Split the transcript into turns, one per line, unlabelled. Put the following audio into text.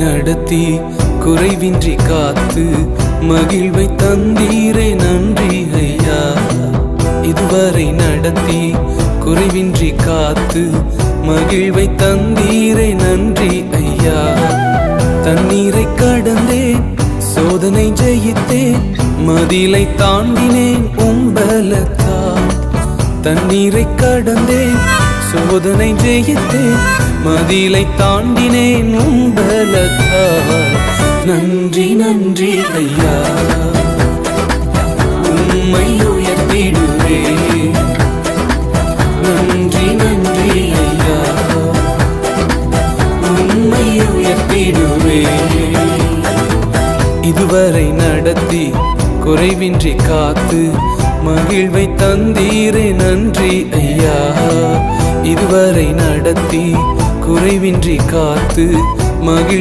நடத்தி குறைவின்றி காத்து மகிழ்வை தந்தீரே நன்றி ஐயா. இதுவரை நடத்தி குறைவின்றி காத்து மகிழ்வை தந்தீரே நன்றி ஐயா. தண்ணீரை கடந்தேன், சோதனை ஜெயித்தேன், மதிலை தாண்டினேன் உம்பலத்தால். தண்ணீரை கடந்தேன், சோதனை ஜெயித்தேன், மதிலை தாண்டினேன் உம்பலத்தால். நன்றி நன்றி ஐயா, உம்மை உயர்த்திடுவேன். நன்றி நன்றி ஐயா, உம்மை உயர்த்திடுவேன். இதுவரை நடத்தி குறைவின்றி காத்து மகிழ்வை தந்தீரே நன்றி ஐயா. இதுவரை நடத்தி குறைவின்றி காத்து மகிழ்